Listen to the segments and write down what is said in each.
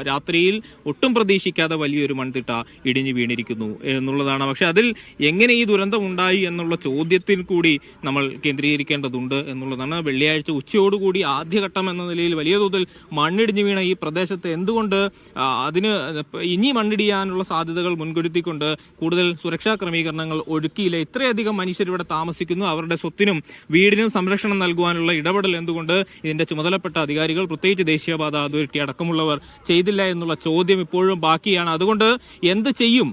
രാത്രിയിൽ ഒട്ടും പ്രതീക്ഷിക്കാതെ വലിയൊരു മൺതിട്ട ഇടിഞ്ഞു വീണിരിക്കുന്നു എന്നുള്ളതാണ്. പക്ഷെ അതിൽ എങ്ങനെ ഈ ദുരന്തം ഉണ്ടായി എന്നുള്ള ചോദ്യത്തിൽ കൂടി നമ്മൾ കേന്ദ്രീകരിക്കേണ്ടതുണ്ട് എന്നുള്ളതാണ്. വെള്ളിയാഴ്ച ഉച്ചയോടുകൂടി ആദ്യഘട്ടം എന്ന നിലയിൽ വലിയ തോതിൽ മണ്ണിടിഞ്ഞു വീണ ഈ പ്രദേശത്ത് എന്തുകൊണ്ട് അതിന് ഇനി മണ്ണിടിയാനുള്ള സാധ്യതകൾ മുൻകരുത്തിക്കൊണ്ട് കൂടുതൽ സുരക്ഷാ ക്രമീകരണങ്ങൾ ഒരുക്കിയില്ല? ഇത്രയധികം മനുഷ്യർ ഇവിടെ താമസിക്കുന്നു, അവരുടെ സ്വത്തിനും വീടിനും സംരക്ഷണം നൽകുവാനുള്ള ഇടപെടൽ എന്തുകൊണ്ട് ഇതിന്റെ ചുമതലപ്പെട്ട അധികാരികൾ, പ്രത്യേകിച്ച് ദേശീയപാത അതോറിറ്റി അടക്കമുള്ളവർ ചെയ്തില്ല എന്നുള്ള ചോദ്യം ഇപ്പോഴും ബാക്കിയാണ്. അതുകൊണ്ട് എന്ത് ചെയ്യും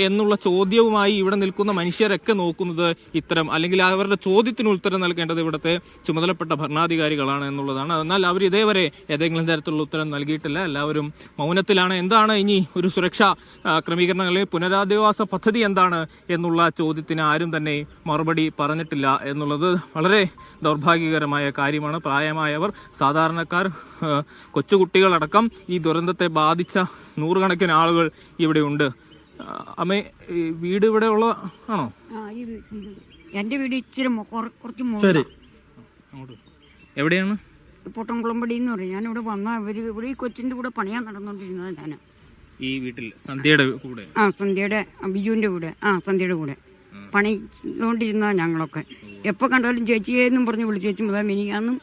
എന്നുള്ള ചോദ്യവുമായി ഇവിടെ നിൽക്കുന്ന മനുഷ്യരൊക്കെ നോക്കുന്നത് ഇത്തരം, അല്ലെങ്കിൽ അവരുടെ ചോദ്യത്തിന് ഉത്തരം നൽകേണ്ടത് ഇവിടുത്തെ ചുമതലപ്പെട്ട ഭരണാധികാരികളാണ് എന്നുള്ളതാണ്. എന്നാൽ അവർ ഇതേവരെ ഏതെങ്കിലും തരത്തിലുള്ള ഉത്തരം നൽകിയിട്ടില്ല. എല്ലാവരും മൗനത്തിലാണ്. എന്താണ് ഇനി ഒരു സുരക്ഷാ ക്രമീകരണങ്ങളിൽ പുനരധിവാസ പദ്ധതി എന്താണ് എന്നുള്ള ചോദ്യത്തിന് ആരും തന്നെ മറുപടി പറഞ്ഞിട്ടില്ല എന്നുള്ളത് വളരെ ദൗർഭാഗ്യകരമായ കാര്യമാണ്. പ്രായമായവർ, സാധാരണക്കാർ, കൊച്ചുകുട്ടികളടക്കം ഈ ദുരന്തത്തെ ബാധിച്ച നൂറുകണക്കിന് ആളുകൾ ഇവിടെയുണ്ട്. അമ്മേ, വീട് ഇവിടെ ഉള്ള ആണോ? എന്റെ വീട് ഇച്ചിരി കുറച്ച് എവിടെയാണ്? പൊട്ടംകുളമ്പടി എന്ന് പറയും. ഞാനിവിടെ വന്ന ഇവിടെ ഈ കൊച്ചിന്റെ കൂടെ പണിയാൻ നടന്നുകൊണ്ടിരുന്നത്. ഞാൻ ഈ വീട്ടിൽ സന്ധ്യയുടെ കൂടെ, സന്ധ്യയുടെ ബിജുവിന്റെ കൂടെ, സന്ധ്യയുടെ കൂടെ പണിതുകൊണ്ടിരുന്ന ഞങ്ങളൊക്കെ. എപ്പോൾ കണ്ടാലും ചേച്ചിയെന്നും പറഞ്ഞ് വിളിച്ചേച്ചു മുതൽ മിനിയാന്നും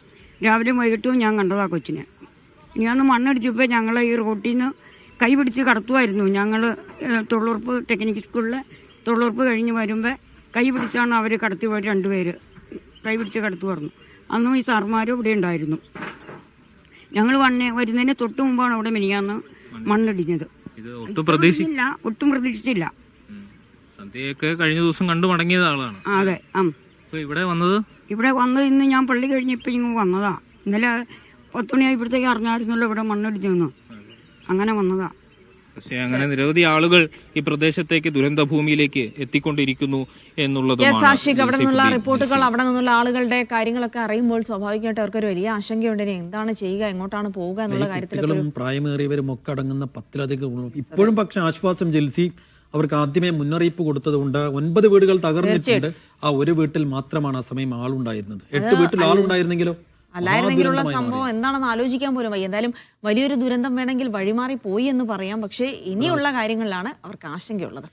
രാവിലെ വൈകിട്ടും ഞാൻ കണ്ടതാ കൊച്ചിനെ. ഇനിയാന്ന് മണ്ണടിച്ചപ്പോൾ ഞങ്ങൾ ഈ റോട്ടിൽ നിന്ന് കൈ പിടിച്ച് കടത്തുമായിരുന്നു. ഞങ്ങൾ തൊഴിലുറപ്പ് ടെക്നിക്കൽ സ്കൂളിലെ തൊഴിലുറപ്പ് കഴിഞ്ഞ് വരുമ്പോൾ കൈ പിടിച്ചാണ് അവർ കടത്തി പോയിട്ട് രണ്ടുപേര് കൈ പിടിച്ച് കടത്തുമായിരുന്നു. അന്നും ഈ സാർമാരും ഇവിടെ ഉണ്ടായിരുന്നു. ഞങ്ങൾ വരുന്നതിന് തൊട്ട് മുമ്പാണ് അവിടെ മിനിയാന്ന് മണ്ണിടിഞ്ഞത്. ഒട്ടും പ്രതീക്ഷിച്ചില്ല. കഴിഞ്ഞ ദിവസം കണ്ടു മടങ്ങിയത് ആളാണ്. അതെ. ഇവിടെ വന്നത് ഇന്ന് ഞാൻ പള്ളി കഴിഞ്ഞപ്പോൾ ഇങ്ങ് വന്നതാ. ഇന്നലെ 10 മണിയായപ്പോഴത്തേക്ക് അറിഞ്ഞായിരുന്നല്ലോ ഇവിടെ മണ്ണിടിഞ്ഞു. അങ്ങനെ വന്നതാ. പക്ഷേ അങ്ങനെ നിരവധി ആളുകൾ ഈ പ്രദേശത്തേക്ക് ദുരന്ത ഭൂമിയിലേക്ക് എത്തിക്കൊണ്ടിരിക്കുന്നു എന്നുള്ളത്. അവിടെ നിന്നുള്ള റിപ്പോർട്ടുകൾ, അവിടെ നിന്നുള്ള ആളുകളുടെ കാര്യങ്ങളൊക്കെ അറിയുമ്പോൾ സ്വാഭാവികമായിട്ട് അവർക്കൊരു വലിയ ആശങ്കയുണ്ട്. എന്താണ് ചെയ്യുക, എങ്ങോട്ടാണ് പോവുക എന്നുള്ള കാര്യത്തിൽ. പ്രായമേറിയവരും ഒക്കെ അടങ്ങുന്ന 10-ലധികം ഇപ്പോഴും പക്ഷെ ആശ്വാസം ജെൽസി അവർക്ക് ആദ്യമേ മുന്നറിയിപ്പ് കൊടുത്തതുകൊണ്ട് 9 വീടുകൾ തകർന്നിട്ടുണ്ട്. ആ ഒരു വീട്ടിൽ മാത്രമാണ് ആ സമയം ആളുണ്ടായിരുന്നത്. 8 വീട്ടിൽ ആളുണ്ടായിരുന്നെങ്കിലോ അല്ലായിരുന്നെങ്കിലുള്ള സംഭവം എന്താണെന്ന് ആലോചിക്കാൻ പോലും വയ്യ. എന്തായാലും വലിയൊരു ദുരന്തം വേണമെങ്കിൽ വഴിമാറി പോയി എന്ന് പറയാം. പക്ഷേ ഇനിയുള്ള കാര്യങ്ങളിലാണ് അവർക്ക് ആശങ്കയുള്ളത്.